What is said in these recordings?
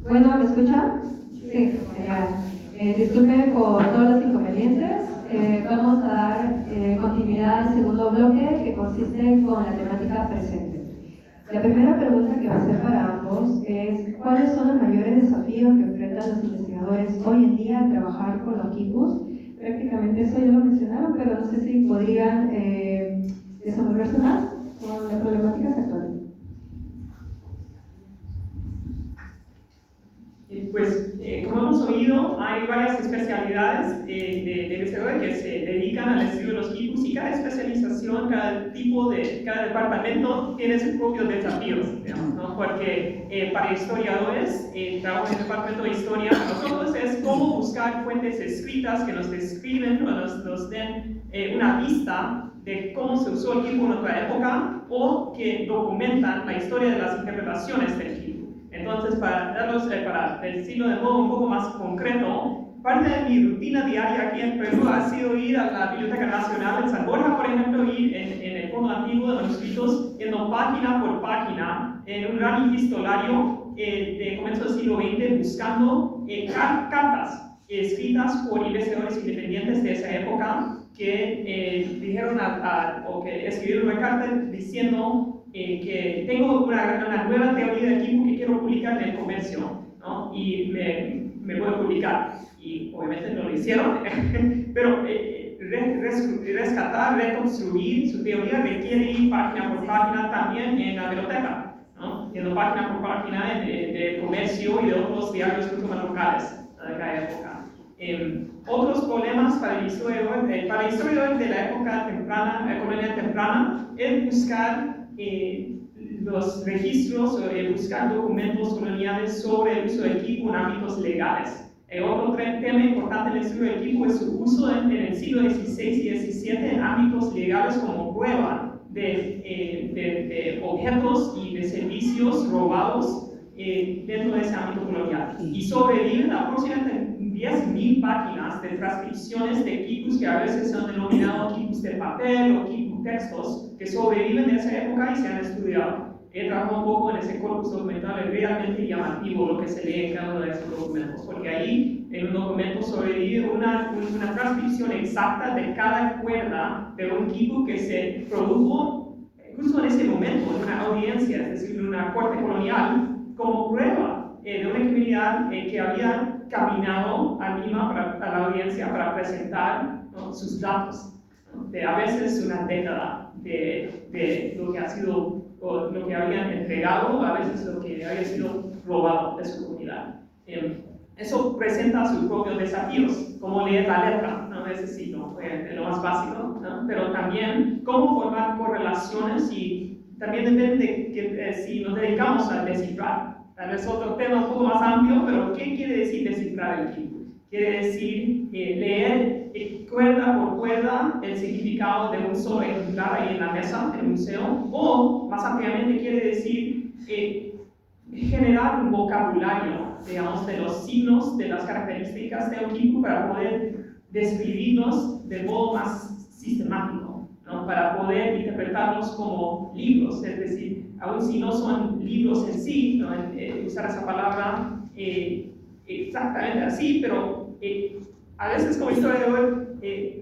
Bueno, ¿me escuchan? Sí, genial. Disculpen por todos los inconvenientes. Vamos a dar continuidad al segundo bloque, que consiste con la temática presente. La primera pregunta que va a ser para ambos es: ¿cuáles son los mayores desafíos que enfrentan los investigadores hoy en día al trabajar con los quipus? Prácticamente eso ya lo mencionaron, pero no sé si podrían desenvolverse más con las problemáticas actuales. Pues, como hemos oído, hay varias especialidades de investigadores que se dedican al estudio de los quipus, y cada especialización, cada departamento tiene sus propios desafíos, digamos, ¿no? Porque para historiadores, trabajo en el departamento de historia, nosotros es cómo buscar fuentes escritas que nos describen o nos den una vista de cómo se usó el quipu en otra época, o que documentan la historia de las interpretaciones del quipu. Entonces, para decirlo de modo un poco más concreto, parte de mi rutina diaria aquí en Perú ha sido ir a la Biblioteca Nacional en San Borja, por ejemplo, ir en el fondo antiguo de manuscritos, yendo página por página, en un gran epistolario de comienzo del siglo XX, buscando cartas escritas por investigadores independientes de esa época que dijeron o que escribieron una carta diciendo que tengo una nueva teoría del quipu que quiero publicar en el comercio, ¿no? Y me voy a publicar. Y obviamente no lo hicieron, pero rescatar, reconstruir su teoría requiere ir página por página también en la biblioteca, ¿no? Yendo página por página de comercio y de otros diarios mucho más locales de cada época. Otros problemas para el historiador de la época temprana, colonia temprana, es buscar los registros, buscar documentos coloniales sobre el uso del quipu en ámbitos legales. Otro tema importante en el estudio del quipu es su uso en el siglo XVI y XVII en ámbitos legales como prueba de objetos y de servicios robados dentro de ese ámbito colonial. Y sobreviven aproximadamente 10.000 páginas de transcripciones de quipus que a veces son denominados quipus de papel o quipus textos, que sobreviven de esa época y se han estudiado. He trabajado un poco en ese corpus documental, es realmente llamativo lo que se lee en cada uno de esos documentos, porque ahí en un documento sobrevive una transcripción exacta de cada cuerda de un quipu que se produjo justo en ese momento, en una audiencia, es decir, en una corte colonial, como prueba de una comunidad que había caminado a Lima a la audiencia para presentar, ¿no?, sus datos, ¿no?, de a veces una década de lo que ha sido, o lo que habían entregado, a veces lo que había sido robado de su comunidad. Eso presenta sus propios desafíos, cómo leer la letra, ¿no? Ese sí, ¿no?, lo más básico, ¿no? Pero también cómo formar correlaciones, y también depende de que, si nos dedicamos a descifrar. Tal vez otro tema un poco más amplio, pero ¿qué quiere decir descifrar el quipu? Quiere decir leer cuerda por cuerda el significado de un solo ejemplar ahí en la mesa del museo, o más ampliamente quiere decir generar un vocabulario, digamos, de los signos, de las características de un quipu para poder describirlos de modo más sistemático, ¿no?, para poder interpretarlos como libros, es decir, aun si no son libros en sí, ¿no?, usar esa palabra exactamente así, pero a veces como historiador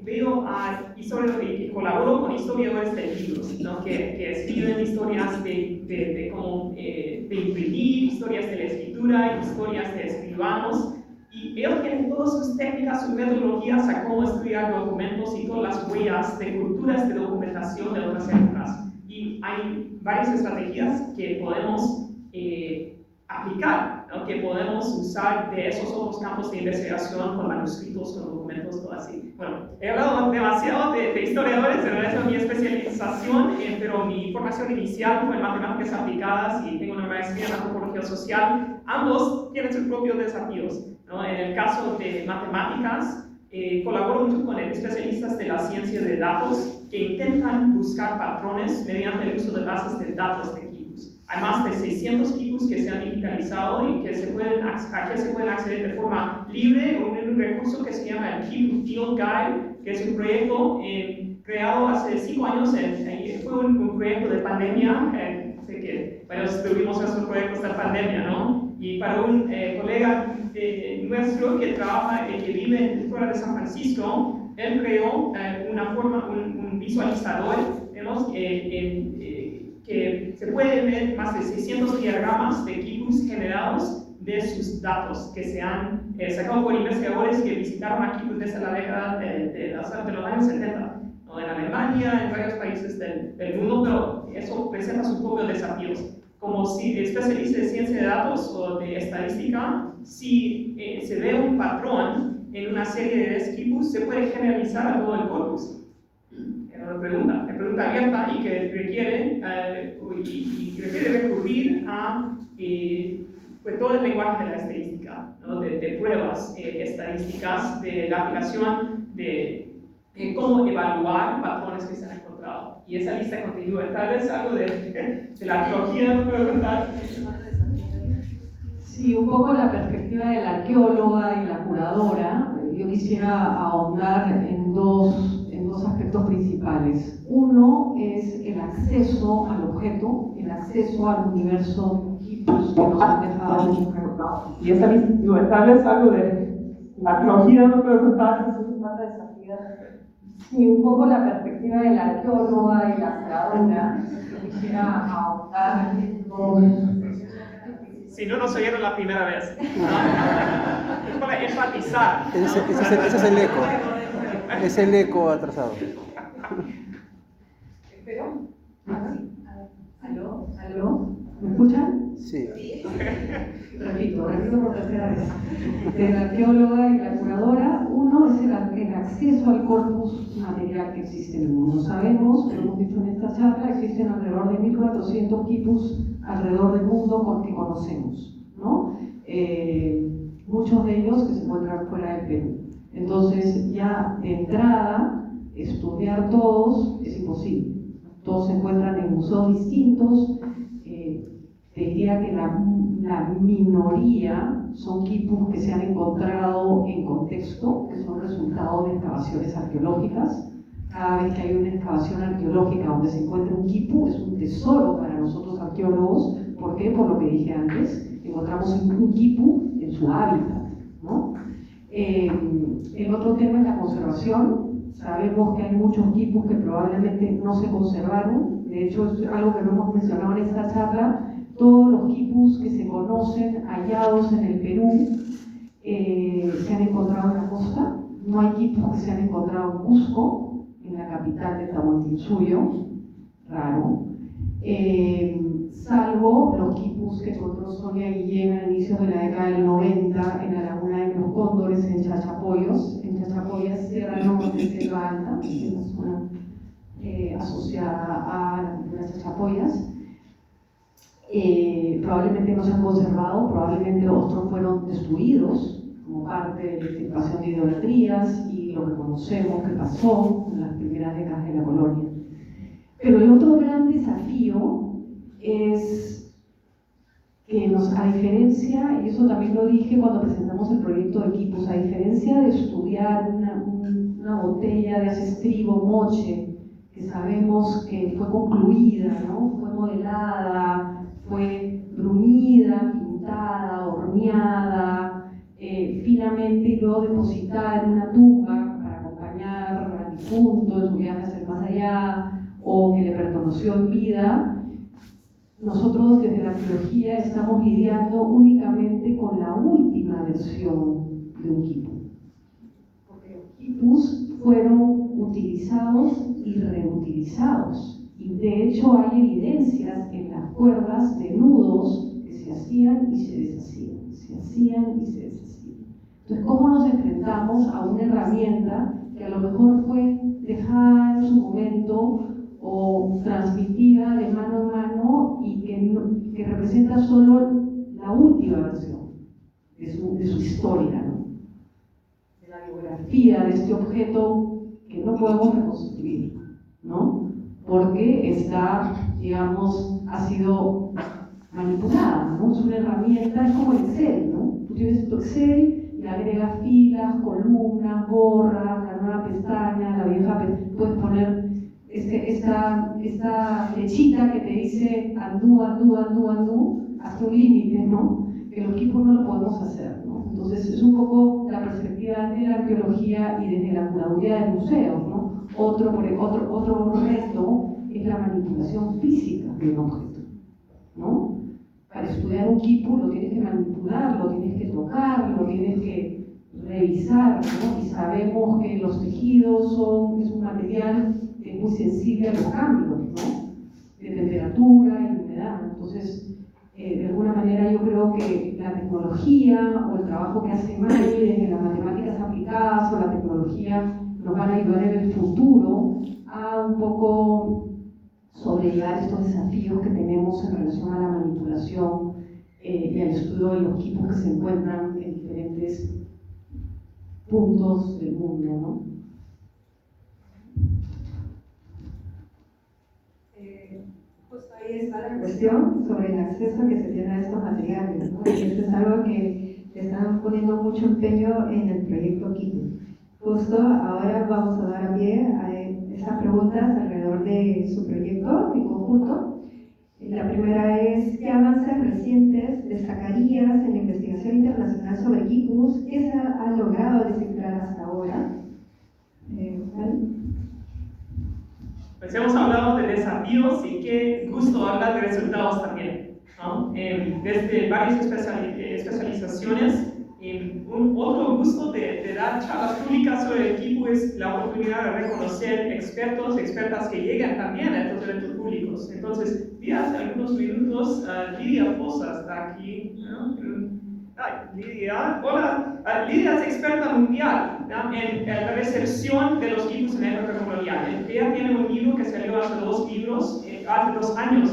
veo a historiadores que colaboro con historiadores de libros, ¿no?, que escriben historias de cómo de imprimir, historias de la escritura, historias de escribanos, y ellos tienen todas sus técnicas, sus metodologías a cómo estudiar documentos y todas las huellas de culturas de documentación de otras épocas. Y hay varias estrategias que podemos aplicar, ¿no?, que podemos usar de esos otros campos de investigación con manuscritos, con documentos, todo así. Bueno, he hablado demasiado de historiadores, pero esa es mi especialización, pero mi formación inicial fue en matemáticas aplicadas y tengo una maestría en antropología social. Ambos tienen sus propios desafíos, ¿no? En el caso de matemáticas, colaboro mucho con especialistas de la ciencia de datos que intentan buscar patrones mediante el uso de bases de datos de quipus. Hay más de 600 quipus que se han digitalizado y que se pueden acceder de forma libre en un recurso que se llama el Quipu Field Guide, que es un proyecto creado hace 5 años, fue un proyecto de pandemia, sé que varios tuvimos esos proyectos de pandemia, ¿no? Y para un colega nuestro que trabaja, que vive fuera de San Francisco, él creó un visualizador, digamos, que se puede ver más de 600 diagramas de kibbutz generados de sus datos que se han sacado por investigadores que visitaron a kibbutz desde la década de los años 70, ¿no? En Alemania, en varios países del mundo, pero eso presenta sus propios desafíos. Como si especialista de ciencia de datos o de estadística, si se ve un patrón en una serie de kibbutz, se puede generalizar a todo el corpus. Es una pregunta abierta y que requiere recurrir a pues, todo el lenguaje de la estadística, ¿no? de pruebas estadísticas, de la aplicación de cómo evaluar patrones que se han encontrado. Y esa lista continúa. Tal vez algo de la arqueología, ¿no puedo contar? Sí, un poco la perspectiva de la arqueóloga y la curadora. Yo quisiera ahondar en dos aspectos principales. Uno es el acceso al objeto, el acceso al universo kibbutz que nos han dejado. Y esa lista, tal vez algo de la arqueología, ¿no puedo contar? Sí, un poco la perspectiva de la arqueóloga y la curadora. Yo quisiera ahondar en dos. Si no nos oyeron la primera vez. Es para enfatizar. Ese es el eco. Es el eco atrasado. ¿Espero? ¿Aló? ¿Aló? ¿Me escuchan? Sí. Repito por tercera vez. De la arqueóloga y la curadora, uno es el acceso al corpus material que existe en el mundo. Sabemos, lo hemos dicho en esta charla, existen alrededor de 1.400 kibbutz alrededor del mundo que conocemos, ¿no? Muchos de ellos que se encuentran fuera del Perú. Entonces, ya de entrada, estudiar todos es imposible. Todos se encuentran en museos distintos. Te diría que la minoría son kibbutz que se han encontrado en contexto, que son resultado de excavaciones arqueológicas. Cada vez que hay una excavación arqueológica donde se encuentra un kibbutz, es un tesoro para nosotros arqueólogos. ¿Por qué? Por lo que dije antes, encontramos un kibbutz en su hábitat, ¿no? El otro tema es la conservación. Sabemos que hay muchos kibbutz que probablemente no se conservaron. De hecho, es algo que no hemos mencionado en esta charla. Todos los kibbutz que se conocen hallados en el Perú se han encontrado en la costa. No hay kibbutz que se han encontrado en Cusco, en la capital de Tahuantinsuyo, raro. Salvo los kibbutz que encontró Sonia Guillén a inicios de la década del 90 en la laguna de los Cóndores, en Chachapoyos, Sierra Norte, Selva Alta, que es una zona asociada a la cultura Chachapoyas. Probablemente no se han conservado, probablemente otros fueron destruidos como parte de la extirpación de idolatrías y lo que conocemos que pasó en las primeras décadas de la colonia. Pero el otro gran desafío es que a diferencia, y eso también lo dije cuando presentamos el proyecto de equipos, a diferencia de estudiar una botella de hace estribo, moche, que sabemos que fue concluida, ¿no? Fue modelada, fue bruñida, pintada, horneada, finamente y luego depositada en una tumba para acompañar al difunto en su viaje hacia el más allá, o que le reconoció en vida. Nosotros desde la arqueología estamos lidiando únicamente con la última versión de un kibbutz. Porque los kibbutz fueron utilizados y reutilizados. Y de hecho hay evidencias en las cuerdas de nudos que se hacían y se deshacían, se hacían y se deshacían. Entonces, ¿cómo nos enfrentamos a una herramienta que a lo mejor fue dejada en su momento o transmitida de mano en mano y que representa solo la última versión de su historia, ¿no? De la biografía de este objeto que no podemos reconstruir, ¿no? Porque está, digamos, ha sido manipulada, ¿no? Es una herramienta, es como el Excel, ¿no? Tú tienes tu Excel y le agregas filas, columnas, borras, la nueva pestaña, la vieja pestaña, puedes poner esta flechita que te dice andú, hasta un límite, ¿no? Que los equipos no lo podemos hacer, ¿no? Entonces es un poco la perspectiva de la arqueología y desde la curaduría del museo, ¿no? Otro reto es la manipulación física de un objeto, ¿no? Para estudiar un equipo lo tienes que manipular, lo tienes que tocar, lo tienes que revisar, ¿no? Y sabemos que los tejidos es un material que es muy sensible a los cambios, ¿no? De temperatura y de humedad. Entonces, de alguna manera yo creo que la tecnología o el trabajo que hace Mari desde las matemáticas aplicadas o la tecnología nos van a ayudar en el futuro a un poco sobrellevar estos desafíos que tenemos en relación a la manipulación y al estudio de los equipos que se encuentran en diferentes puntos del mundo, ¿no? Justo ahí está la cuestión sobre el acceso que se tiene a estos materiales, ¿no? Y esto es algo que le están poniendo mucho empeño en el proyecto Kipu. Justo ahora vamos a dar pie a esas preguntas alrededor de su proyecto en conjunto. La primera es, ¿qué avances recientes destacarías en la investigación internacional sobre quipus? ¿Qué se ha logrado descifrar hasta ahora? ¿Vale? Pues hemos hablado de desafíos y qué gusto hablar de resultados también, ¿no? Desde varias especializaciones, otro gusto de dar charlas públicas sobre el equipo es la oportunidad de reconocer expertas que llegan también a estos eventos públicos. Entonces, hace algunos minutos, Lidia Fosa está aquí, ¿no? Lidia, hola. Lidia es experta mundial, ¿no? en la recepción de los equipos en la época colonial. Ella tiene un libro que salió hace 2 años,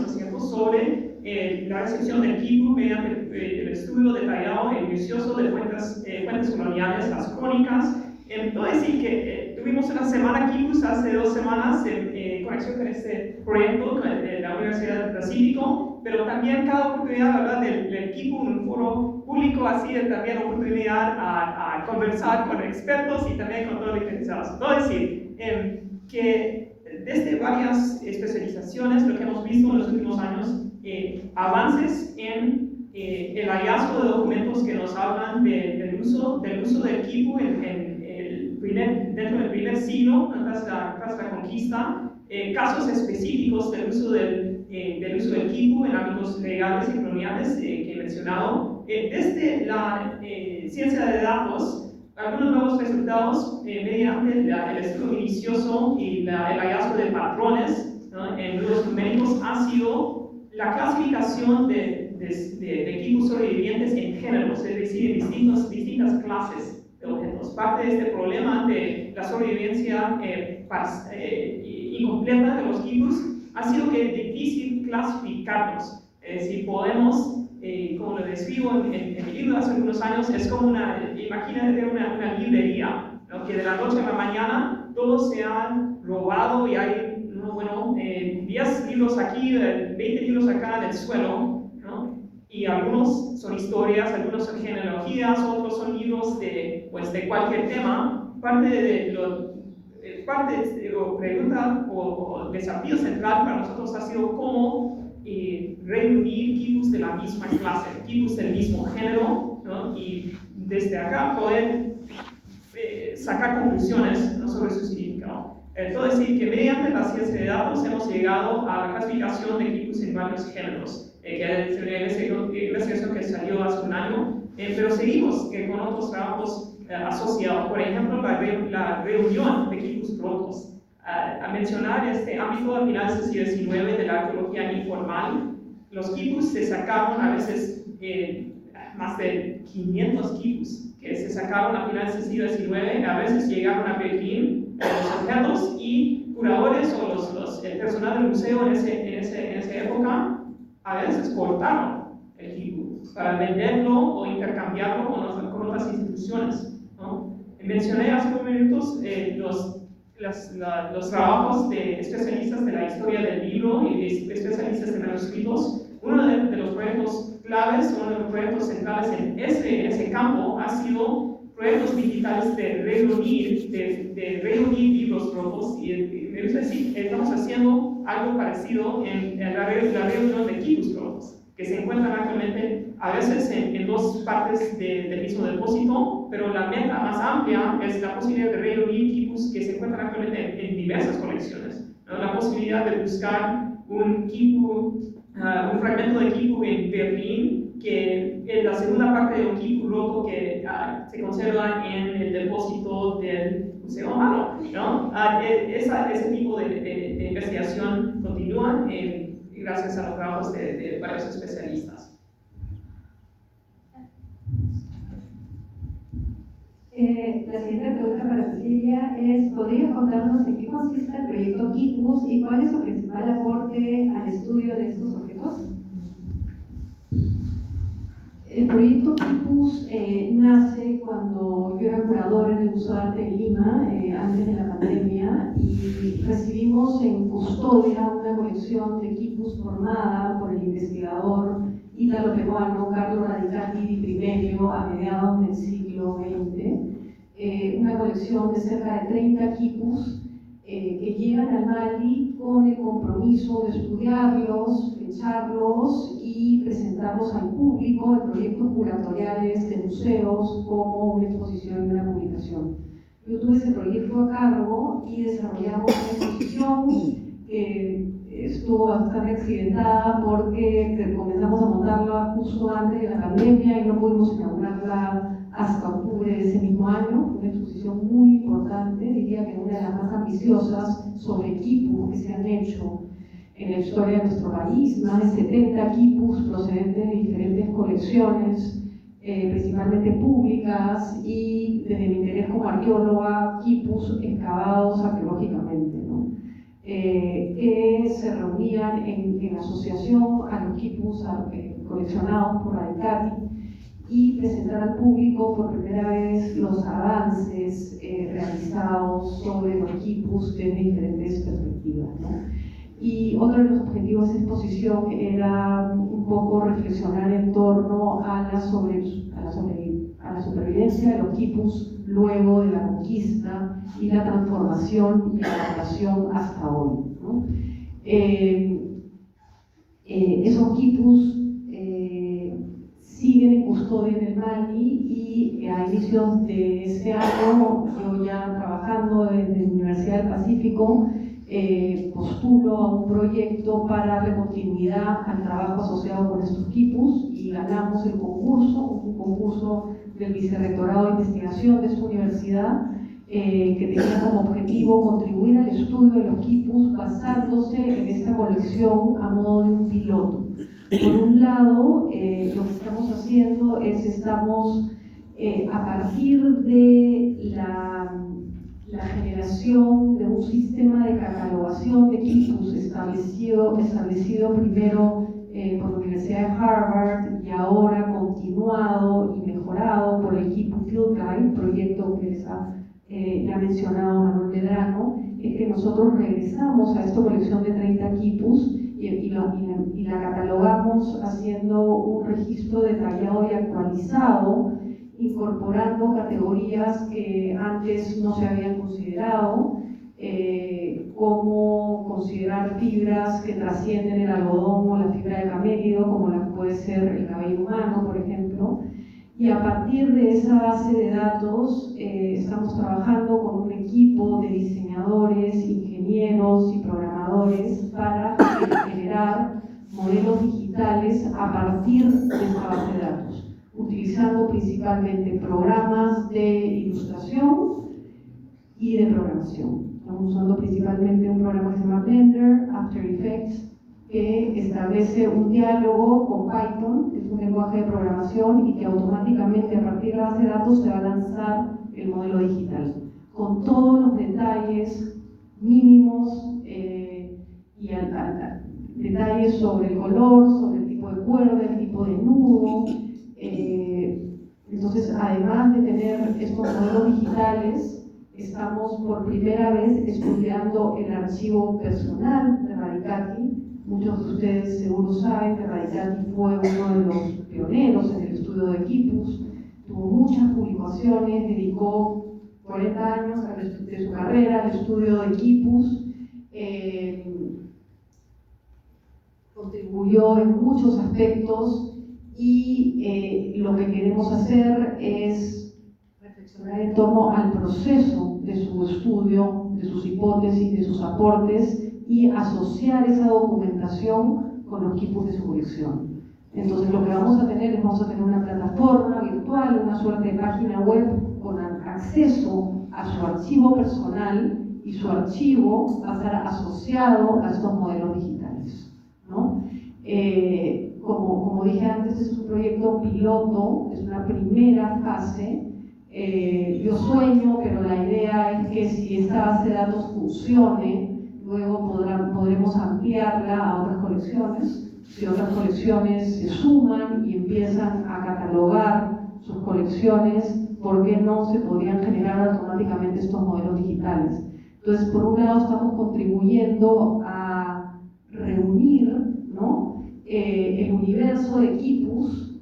sobre la recepción del equipo mediante el estudio detallado y minucioso de fuentes coloniales, las crónicas. Puedo decir que tuvimos una semana Kipus hace 2 semanas en conexión con este proyecto de la Universidad del Pacífico, pero también cada oportunidad, ¿verdad?, del equipo en un foro público así es también oportunidad a conversar con expertos y también con todos los interesados. Puedo decir que desde varias especializaciones lo que hemos visto en los últimos años, avances en el hallazgo de documentos que nos hablan del uso del equipo dentro del primer siglo, tras la conquista, casos específicos del uso del equipo en ámbitos legales y coloniales que he mencionado. Desde la ciencia de datos, algunos nuevos resultados mediante el estudio minucioso y el hallazgo de patrones, ¿no?, en números numéricos ha sido la clasificación de equipos sobrevivientes en géneros, es decir, en distintas clases de objetos. Parte de este problema de la sobrevivencia incompleta de los equipos ha sido que es difícil clasificarlos. Es decir, podemos, como lo describo en mi libro hace algunos años, es como imagínate una librería, ¿no?, que de la noche a la mañana todos se han robado y hay 10 libros aquí, 20 libros acá en el suelo, ¿no? Y algunos son historias, algunos son genealogías, otros son libros de cualquier tema. Parte de la pregunta o desafío central para nosotros ha sido cómo reunir equipos de la misma clase, equipos del mismo género, ¿no? Y desde acá poder sacar conclusiones, ¿no?, sobre su significado. Puedo decir que mediante la ciencia de datos hemos llegado a la clasificación de equipos en varios géneros, que es una investigación que salió hace un año, pero seguimos con otros trabajos asociados. Por ejemplo, la reunión de equipos rotos. A mencionar este ámbito a finales del siglo XIX de la arqueología informal, los equipos se sacaron a veces más de 500 equipos que se sacaron a finales del siglo XIX, a veces llegaron a Berlín los objetos y curadores o el personal del museo en esa época a veces cortaron el equipo para venderlo o intercambiarlo con otras instituciones, ¿no? Mencioné hace unos minutos los trabajos de especialistas de la historia del libro y de especialistas de manuscritos. Uno de los proyectos claves, uno de los proyectos centrales en ese campo ha sido proyectos digitales de reunir libros rotos, y Entonces sí, estamos haciendo algo parecido en la reunión de quipus rotos, que se encuentran actualmente a veces en dos partes del mismo depósito, pero la meta más amplia es la posibilidad de reunir quipus que se encuentran actualmente en diversas colecciones, ¿no? La posibilidad de buscar un fragmento de quipu en Berlín, que es la segunda parte de un quipu roto que se conserva en el depósito del Museo Humano, ¿no? Ese tipo de investigación continúa gracias a los trabajos de varios especialistas. La siguiente pregunta para Cecilia es: ¿podría contarnos en qué consiste el proyecto Quipus y cuál es su principal aporte al estudio de estos objetos? El proyecto Quipus nace cuando yo era curadora en el Museo de Arte de Lima, antes de la pandemia, y recibimos en custodia una colección de Quipus formada por el investigador ítalo-peruano Carlo Radicati di Primerio a mediados del siglo XX, una colección de cerca de 30 Quipus que llegan al Mali con el compromiso de estudiarlos, fecharlos y presentarlos al público en proyectos curatoriales de museos como una exposición y una publicación. Yo tuve ese proyecto a cargo y desarrollamos una exposición que estuvo bastante accidentada porque comenzamos a montarla justo antes de la pandemia y no pudimos inaugurarla hasta octubre de ese mismo año. Una exposición muy importante, diría que una de las más ambiciosas sobre quipus que se han hecho en la historia de nuestro país. Más de 70 quipus procedentes de diferentes colecciones, principalmente públicas, y desde mi interés como arqueóloga, quipus excavados arqueológicamente, ¿no? Que se reunían en asociación a los quipus coleccionados por Radicati y presentar al público por primera vez los avances realizados sobre los quipus desde diferentes perspectivas, ¿no? Y otro de los objetivos de esta exposición era un poco reflexionar en torno a la supervivencia de los quipus luego de la conquista y la transformación y la adaptación hasta hoy, ¿no? Esos quipus siguen en custodia en el Mali y a inicios de este año, yo ya trabajando desde la Universidad del Pacífico, postulo a un proyecto para darle continuidad al trabajo asociado con estos quipus y ganamos el concurso, un concurso del Vicerrectorado de Investigación de esta universidad, que tenía como objetivo contribuir al estudio de los quipus basándose en esta colección a modo de un piloto. Por un lado, lo que estamos haciendo es estamos a partir de la generación de un sistema de catalogación de quipus establecido primero por la Universidad de Harvard y ahora continuado y mejorado por el Quipu Field Guide, proyecto que le ha mencionado Manuel Medrano, es que nosotros regresamos a esta colección de 30 quipus y la catalogamos haciendo un registro detallado y actualizado, incorporando categorías que antes no se habían considerado, como considerar fibras que trascienden el algodón o la fibra de camélido, como la puede ser el cabello humano, por ejemplo. Y a partir de esa base de datos estamos trabajando con un equipo de diseñadores, ingenieros y programadores para generar modelos digitales a partir de esta base de datos, utilizando principalmente programas de ilustración y de programación. Estamos usando principalmente un programa que se llama Blender, After Effects, que establece un diálogo con Python, que es un lenguaje de programación, y que automáticamente a partir de la base de datos te va a lanzar el modelo digital, con todos los detalles mínimos y detalles sobre el color, sobre el tipo de cuerda, el tipo de nudo. Entonces, además de tener estos modelos digitales, estamos por primera vez estudiando el archivo personal de Radicati. Muchos de ustedes seguro saben que Radicati fue uno de los pioneros en el estudio de quipus, tuvo muchas publicaciones, dedicó 40 años de su carrera al estudio de quipus, contribuyó en muchos aspectos y lo que queremos hacer es reflexionar en torno al proceso de su estudio, de sus hipótesis, de sus aportes y asociar esa documentación con los quipus de su colección. Entonces lo que vamos a tener es una plataforma virtual, una suerte de página web con acceso a su archivo personal, y su archivo va a estar asociado a estos modelos digitales, ¿no? Como dije antes, es un proyecto piloto, es una primera fase. Yo sueño, pero la idea es que si esta base de datos funcione, luego podremos ampliarla a otras colecciones. Si otras colecciones se suman y empiezan a catalogar sus colecciones, ¿por qué no se podrían generar automáticamente estos modelos digitales? Entonces, por un lado, estamos contribuyendo a reunir, ¿no?, el universo de quipus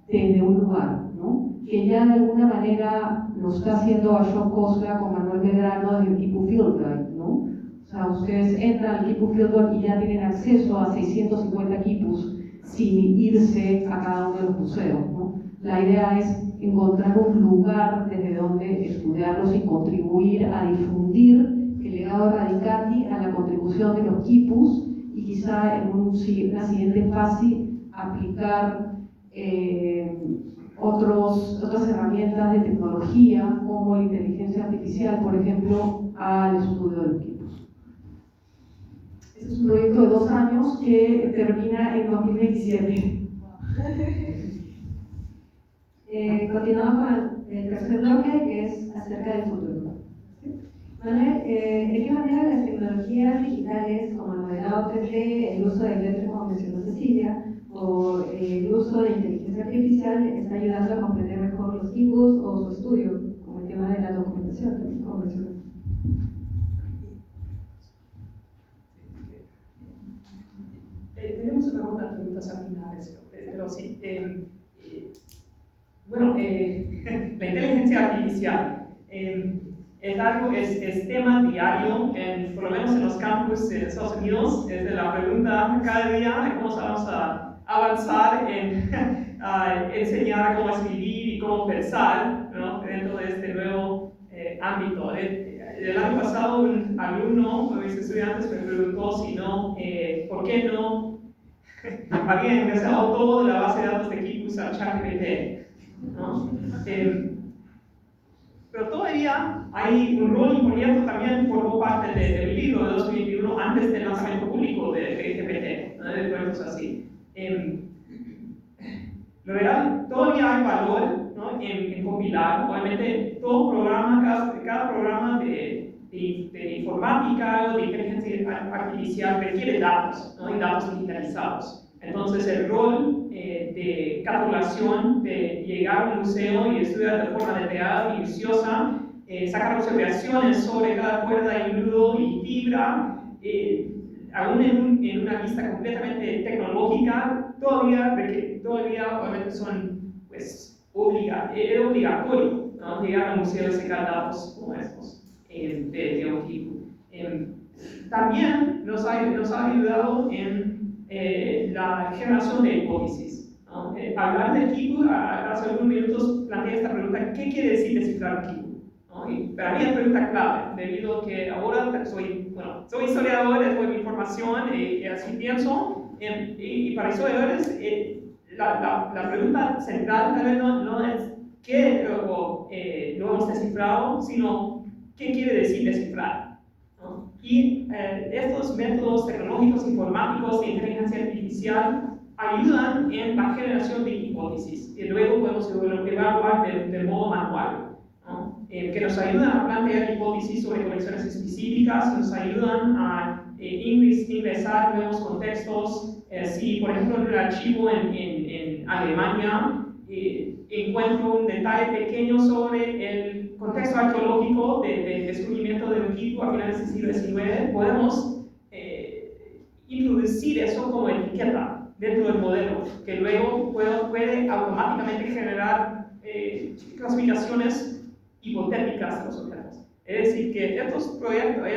desde un lugar, ¿no?, que ya de alguna manera lo está haciendo Ashok Khosla con Manuel Medrano desde el Quipu Field Guide, ¿no? O sea, ustedes entran al Quipu Field Guide y ya tienen acceso a 650 quipus sin irse a cada uno de los museos, ¿no? La idea es encontrar un lugar desde donde estudiarlos y contribuir a difundir el legado de Radicati a la contribución de los quipus, y quizá en una siguiente fase aplicar otras herramientas de tecnología como la inteligencia artificial, por ejemplo, al estudio de los quipus. Este es un proyecto de 2 años que termina en 2027. Continuamos con el tercer bloque, que es acerca del futuro. Manuel, ¿de qué manera las tecnologías digitales como el modelado 3D, el uso de letras, como mencionó Cecilia, o el uso de inteligencia artificial está ayudando a comprender mejor los quipus o su estudio, como el tema de la documentación, como mencionó? Tenemos una ronda de preguntas al final, pero sí. Bueno, la inteligencia artificial es tema diario, por lo menos en los campus de Estados Unidos. Es la pregunta cada día de cómo vamos a avanzar en enseñar cómo escribir y cómo pensar, ¿no?, dentro de este nuevo ámbito. El año pasado un alumno, uno de mis estudiantes, me preguntó si no, ¿por qué no había ingresado todo de la base de datos de quipus a ChatGPT, ¿no? Pero todavía hay un rol importante también por parte del libro de 2021 antes del lanzamiento público de GPT, ¿no?, de proyectos así. Lo real, todavía hay valor, ¿no?, en compilar. Obviamente, todo programa, cada programa de informática o de inteligencia artificial requiere datos, ¿no?, y datos digitalizados. Entonces, el rol de catalogación, de llegar a un museo y estudiar de forma detallada y minuciosa, sacar observaciones sobre cada cuerda y nudo y fibra, aún en una vista completamente tecnológica, todavía obviamente son, pues, obligatorio, ¿no?, llegar a un museo y sacar datos como estos de un tipo. También nos ha ayudado en la generación de hipótesis, ¿no? Hablar de quipus, hace algunos minutos planteé esta pregunta: ¿qué quiere decir descifrar un quipus? ¿No? Y para mí es pregunta clave, debido a que ahora soy historiador, es mi formación, y así pienso, y para historiadores la pregunta central tal vez no es qué lo hemos descifrado, sino qué quiere decir descifrar, ¿no? Y estos métodos tecnológicos, informáticos, de inteligencia artificial ayudan en la generación de hipótesis, y luego podemos evaluar de modo manual, ¿no? Que nos ayudan a plantear hipótesis sobre colecciones específicas, nos ayudan a ingresar nuevos contextos. Si, por ejemplo, en un archivo en Alemania encuentro un detalle pequeño sobre el contexto arqueológico del descubrimiento de un quipu a finales del siglo XIX, podemos introducir eso como etiqueta dentro del modelo, que luego puede automáticamente generar clasificaciones hipotéticas de los objetos. Es decir, que estos proyectos,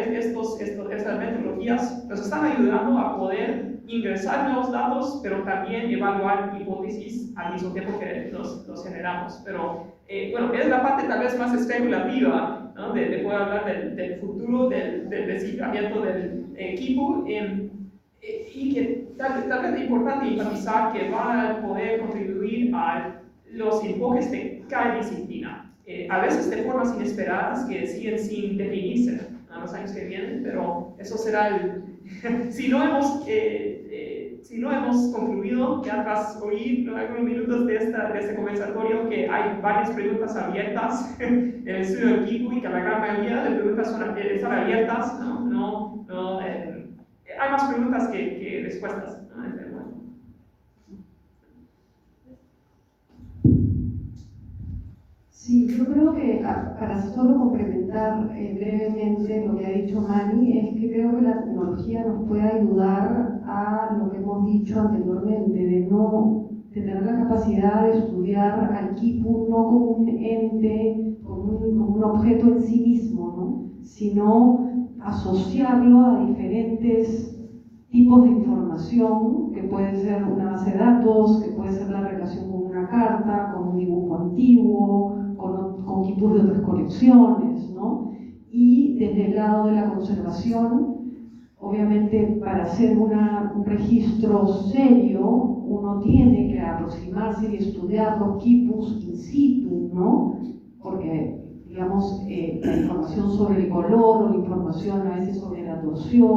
estas metodologías nos están ayudando a poder ingresar nuevos datos, pero también evaluar hipótesis al mismo tiempo que los generamos. Pero bueno, es la parte tal vez más especulativa, ¿no? de poder hablar del futuro, del desciframiento del equipo, y que tal vez es importante enfatizar que va a poder contribuir a los enfoques de cada disciplina. A veces de formas inesperadas que siguen sin definirse a los años que vienen, pero eso será si no hemos concluido ya tras oír algunos minutos de este conversatorio que hay varias preguntas abiertas en el estudio del equipo y que la gran mayoría de preguntas están abiertas, hay más preguntas que respuestas, ¿no? Sí, yo creo que para solo complementar brevemente lo que ha dicho Mani, es que creo que la tecnología nos puede ayudar a lo que hemos dicho anteriormente, de tener la capacidad de estudiar al Kipu no como un ente, como un objeto en sí mismo, ¿no? Sino asociarlo a diferentes tipos de información, que puede ser una base de datos, que puede ser la relación con una carta, con un dibujo antiguo, con tipos de otras colecciones, ¿no? Y desde el lado de la conservación, obviamente para hacer un registro serio, uno tiene que aproximarse y estudiar los quipus in situ, ¿no? Porque, digamos, la información sobre el color o la información a veces sobre la torsión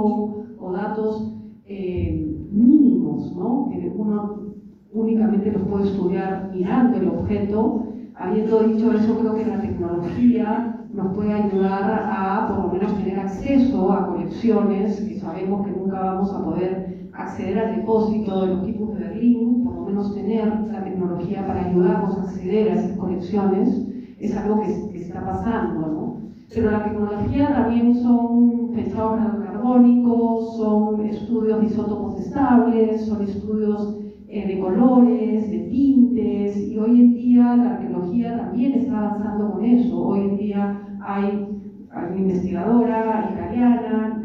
o datos mínimos, ¿no? Que uno únicamente los puede estudiar mirando el objeto. Habiendo dicho eso, creo que la tecnología nos puede ayudar a por lo menos tener acceso a colecciones que sabemos que nunca vamos a poder acceder al depósito de los quipus de Berlín. Por lo menos tener la tecnología para ayudarnos a acceder a esas colecciones es algo que está pasando, ¿no? Pero la tecnología también son pesados radiocarbónicos, son estudios de isótopos estables, son estudios de colores, de tintes, y hoy en día la arqueología también está avanzando con eso. Hoy en día hay una investigadora italiana,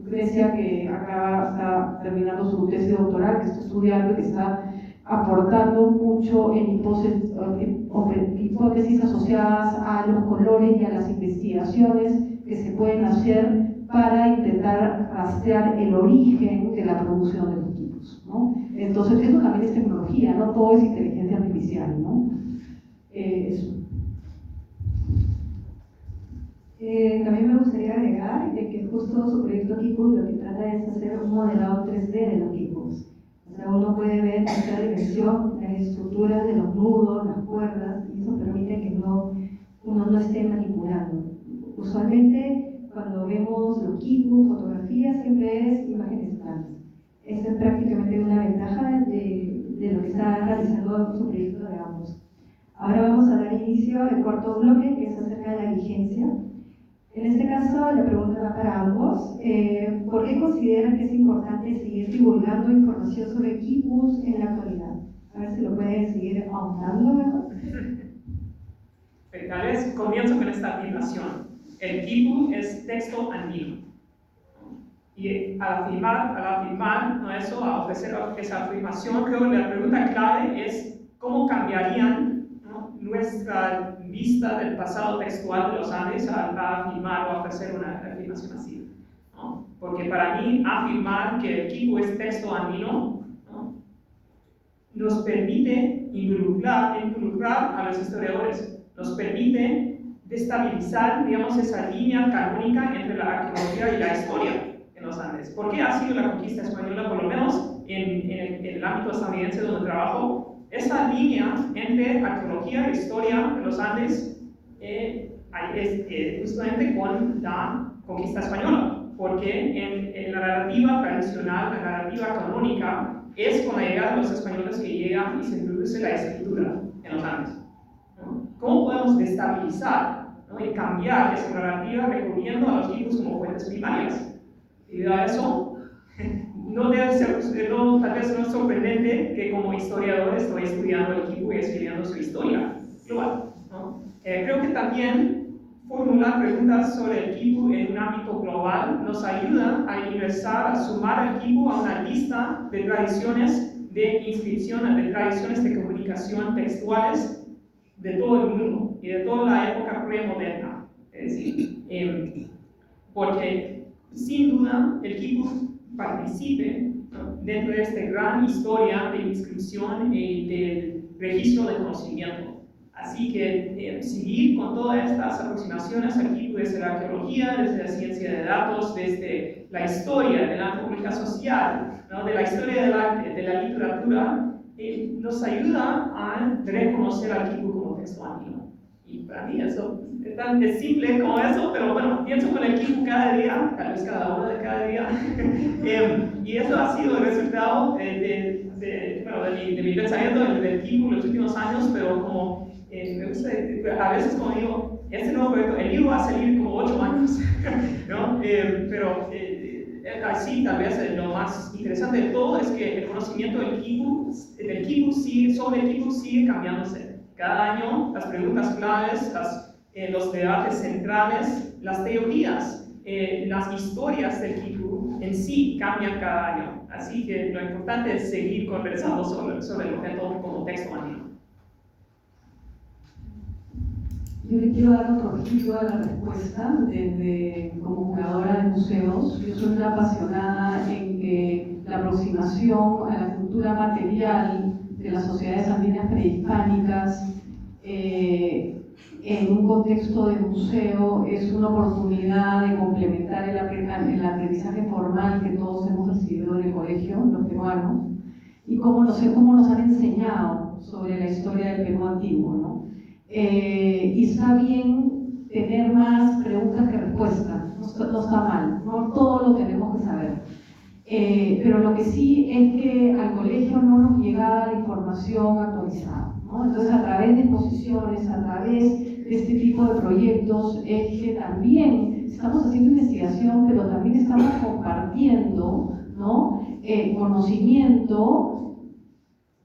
Grecia, que está terminando su tesis doctoral, que está estudiando y que está aportando mucho en hipótesis asociadas a los colores y a las investigaciones que se pueden hacer para intentar rastrear el origen de la producción de los equipos, ¿no? Entonces, eso también es tecnología, no todo es inteligencia artificial, ¿no? Eso. También me gustaría agregar que justo su proyecto Quipus lo que trata es hacer un modelado 3D de los Quipus. O sea, uno puede ver en cada dimensión las estructuras de los nudos, las cuerdas, y eso permite que uno no esté manipulando. Usualmente, cuando vemos los Quipus, fotografías, siempre es imágenes planas. Esa es prácticamente una ventaja de lo que está realizando su proyecto de ambos. Ahora vamos a dar inicio al cuarto bloque, que es acerca de la vigencia. En este caso, la pregunta va para ambos. ¿Por qué consideran que es importante seguir divulgando información sobre quipus en la actualidad? A ver si lo pueden seguir ahondando mejor. Tal vez comienzo con esta afirmación. El quipu es texto andino. Y al afirmar ¿no? eso, a ofrecer esa afirmación, creo que la pregunta clave es cómo cambiarían, ¿no? nuestra vista del pasado textual de los Andes al afirmar o ofrecer una afirmación así, ¿no? Porque para mí afirmar que el quipu es texto andino, ¿no? nos permite involucrar a los historiadores, nos permite destabilizar, digamos, esa línea canónica entre la arqueología y la historia en los Andes. ¿Por qué ha sido la conquista española, por lo menos en el ámbito estadounidense donde trabajo? Esa línea entre arqueología e historia de los Andes es justamente con la conquista española, porque en la narrativa tradicional, la narrativa canónica, es con la llegada de los españoles que llegan y se introduce la escritura en los Andes, ¿no? ¿Cómo podemos destabilizar, ¿no? y cambiar esa narrativa recurriendo a los libros como fuentes primarias? Debido a eso, no debe ser, tal vez no es sorprendente que como historiador estoy estudiando el quipu y escribiendo su historia global, ¿no? Creo que también formular las preguntas sobre el kipu en un ámbito global nos ayuda a ingresar, a sumar al kipu a una lista de tradiciones de inscripción, de tradiciones de comunicación textuales de todo el mundo y de toda la época premoderna. Es decir, porque sin duda el kipu participe, ¿no?, dentro de esta gran historia de inscripción y del registro de conocimiento. Así que seguir con todas estas aproximaciones aquí, desde la arqueología, desde la ciencia de datos, desde la historia de la antropología social, ¿no?, de la historia del arte, de la literatura, nos ayuda a reconocer al kipu como texto andino. Y para mí eso es tan simple como eso, pero bueno, pienso con el kipu cada día, tal vez cada hora de cada día. Y eso ha sido el resultado de mi pensamiento del kipu en los últimos años, pero como me gusta, a veces como digo, este nuevo proyecto, el libro va a salir como 8 años, ¿no? Pero así tal vez lo más interesante de todo es que el conocimiento del kipu sobre el kipu sigue cambiándose. Cada año las preguntas claves, los debates centrales, las teorías, las historias del kipu en sí cambian cada año. Así que lo importante es seguir conversando sobre el objeto como texto andino. Yo le quiero dar otro giro a la respuesta como curadora de museos. Yo soy una apasionada en que la aproximación a la cultura material de las sociedades andinas prehispánicas en un contexto de museo es una oportunidad de complementar el aprendizaje formal que todos hemos recibido en el colegio, los peruanos, y cómo nos han enseñado sobre la historia del Perú antiguo, ¿no? Y está bien tener más preguntas que respuestas, no está mal, no todo lo tenemos que saber. Pero lo que sí es que al colegio no nos llega la información actualizada, ¿no? Entonces, a través de exposiciones, a través de este tipo de proyectos, es que también estamos haciendo investigación, pero también estamos compartiendo, ¿no?, conocimiento,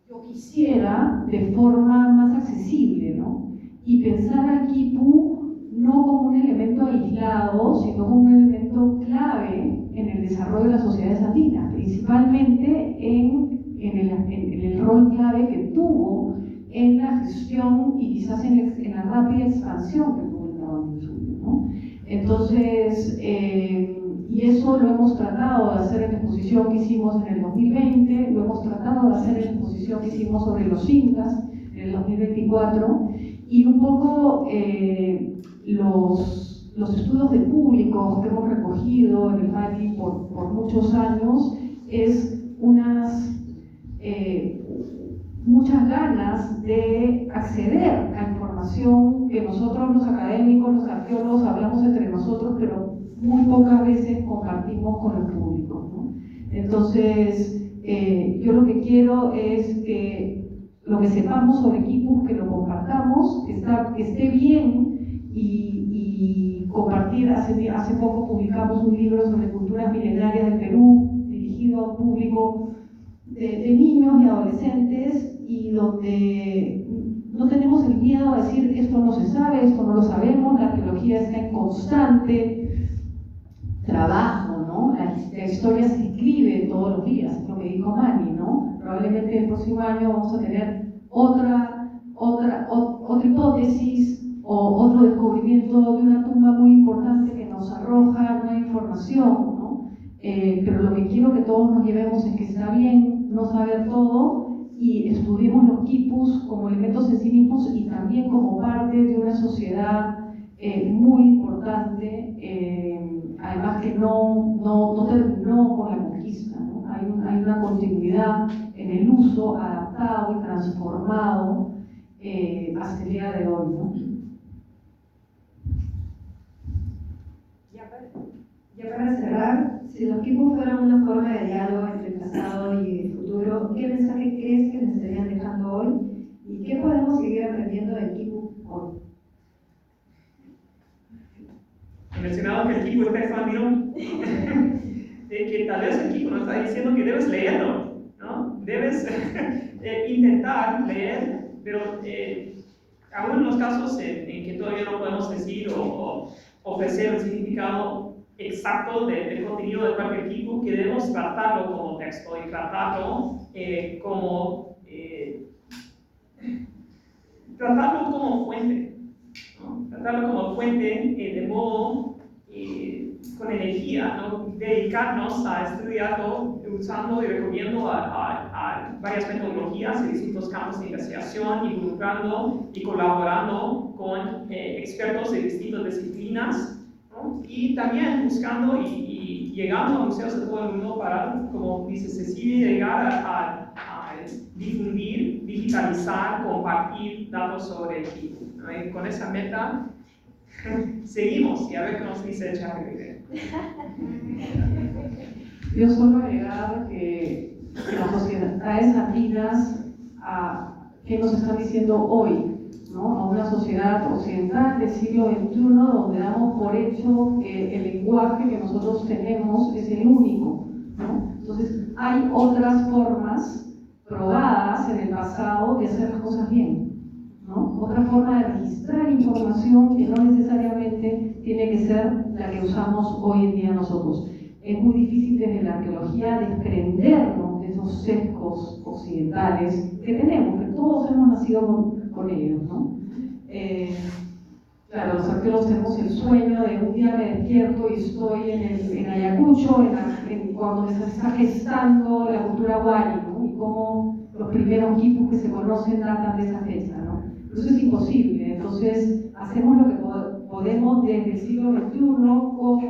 yo quisiera, de forma más accesible, ¿no? Y pensar al kipu no como un elemento aislado, sino como un elemento clave en el desarrollo de las sociedades andinas, principalmente en el rol clave que tuvo en la gestión y quizás en la rápida expansión que tuvo el Estado Sur, ¿no? Entonces, y eso lo hemos tratado de hacer en la exposición que hicimos en el 2020, lo hemos tratado de hacer en la exposición que hicimos sobre los incas en el 2024, y un poco los estudios de público que hemos recogido en el MADI por muchos años es muchas ganas de acceder a información que nosotros los académicos, los arqueólogos hablamos entre nosotros, pero muy pocas veces compartimos con el público, ¿no? Entonces, yo lo que quiero es que lo que sepamos sobre quipus, que lo compartamos, que esté bien y compartir. Hace poco publicamos un libro sobre culturas milenarias del Perú, dirigido a un público de niños y adolescentes, y donde no tenemos el miedo a decir esto no se sabe, esto no lo sabemos, la arqueología está en constante trabajo, ¿no? La historia se escribe todos los días, es lo que dijo Mani, ¿no? Probablemente el próximo año vamos a tener otra hipótesis o otro descubrimiento de una tumba muy importante que nos arroja nueva información, ¿no? Pero lo que quiero que todos nos llevemos es que está bien no saber todo y estudiemos los quipus como elementos en sí mismos y también como parte de una sociedad muy importante, además que no terminó con la conquista, ¿no? Hay una continuidad en el uso adaptado y transformado hasta el día de hoy, ¿no? Ya para cerrar, si los quipus fueran una forma de diálogo entre el pasado y el futuro, ¿qué mensaje crees que nos estarían dejando hoy? ¿Y qué podemos seguir aprendiendo del quipu hoy? He mencionado que el kipu es texto andino, que tal vez el kipu nos está diciendo que debes leerlo, ¿no? Debes intentar leer, pero aún en los casos en que todavía no podemos decir o ofrecer un significado exacto del contenido de cualquier tipo, queremos tratarlo como texto y tratarlo tratarlo como fuente, ¿no? Tratarlo como fuente de modo con energía, ¿no? Dedicarnos a estudiarlo usando y recurriendo a varias metodologías y distintos campos de investigación, involucrando y colaborando con expertos de distintas disciplinas, ¿no? Y también buscando y llegando a museos de todo el mundo para, como dice Cecilia, llegar a difundir, digitalizar, compartir datos sobre el equipo, ¿no? Y con esa meta seguimos y a ver qué nos dice el ChatGPT. Yo solo agregar que las sociedades latinas, ¿qué nos están diciendo hoy? ¿No? A una sociedad occidental del siglo XXI donde damos por hecho que el lenguaje que nosotros tenemos es el único, ¿no? Entonces hay otras formas probadas en el pasado de hacer las cosas bien, ¿no? Otra forma de registrar información que no necesariamente tiene que ser la que usamos hoy en día nosotros. Es muy difícil desde la arqueología desprendernos de esos sesgos occidentales que tenemos, que todos hemos nacido con ellos, ¿no? Claro, los arqueólogos tenemos el sueño de un día me despierto y estoy en Ayacucho, cuando se está gestando la cultura wari, ¿no? Y cómo los primeros equipos que se conocen datan de esa fecha, ¿no? Pero eso es imposible. Entonces, hacemos lo que podemos desde el siglo XXI como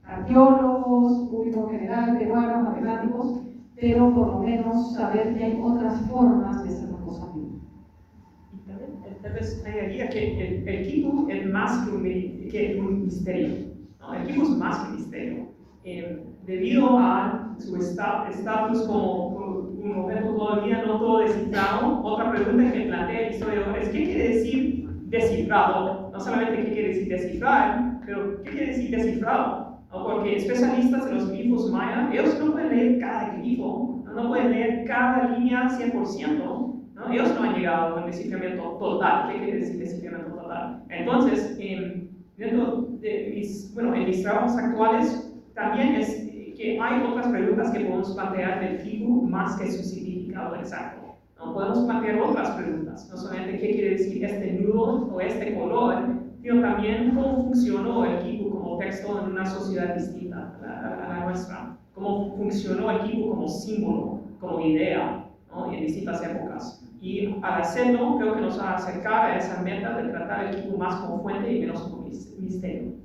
arqueólogos, público en general, peruanos, matemáticos, pero por lo menos saber que hay otras formas de hacer las cosas bien. Tal vez añadiría que el equipo es más que un misterio, ¿no? El equipo es más que un misterio. Debido a su estatus como un objeto todavía no todo descifrado, otra pregunta que plantea el historiador es ¿qué quiere decir descifrado? No solamente qué quiere decir descifrar, pero ¿qué quiere decir descifrado? ¿No? Porque especialistas en los glifos maya, ellos no pueden leer cada glifo, no pueden leer cada línea 100%, ¿no? Ellos no han llegado a un desciframiento total. ¿Qué quiere decir desciframiento total? Entonces, dentro de en mis trabajos actuales, también es que hay otras preguntas que podemos plantear del glifo más que su significado exacto. ¿No? Podemos plantear otras preguntas, no solamente qué quiere decir este nudo o este color, sino también cómo funcionó el glifo como texto en una sociedad distinta a la nuestra, cómo funcionó el glifo como símbolo, como idea, ¿no? En distintas épocas. Y al hacerlo, creo que nos va a acercar a esa meta de tratar el equipo más como fuente y menos como misterio.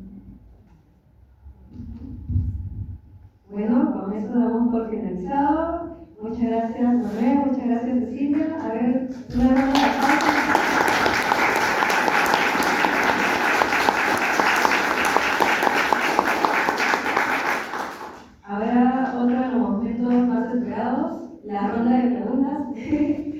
Bueno, con eso damos por finalizado. Muchas gracias, Noé, muchas gracias, Cecilia. A ver, una ronda de aplausos. Ahora, otro de los momentos más esperados, la ronda de preguntas.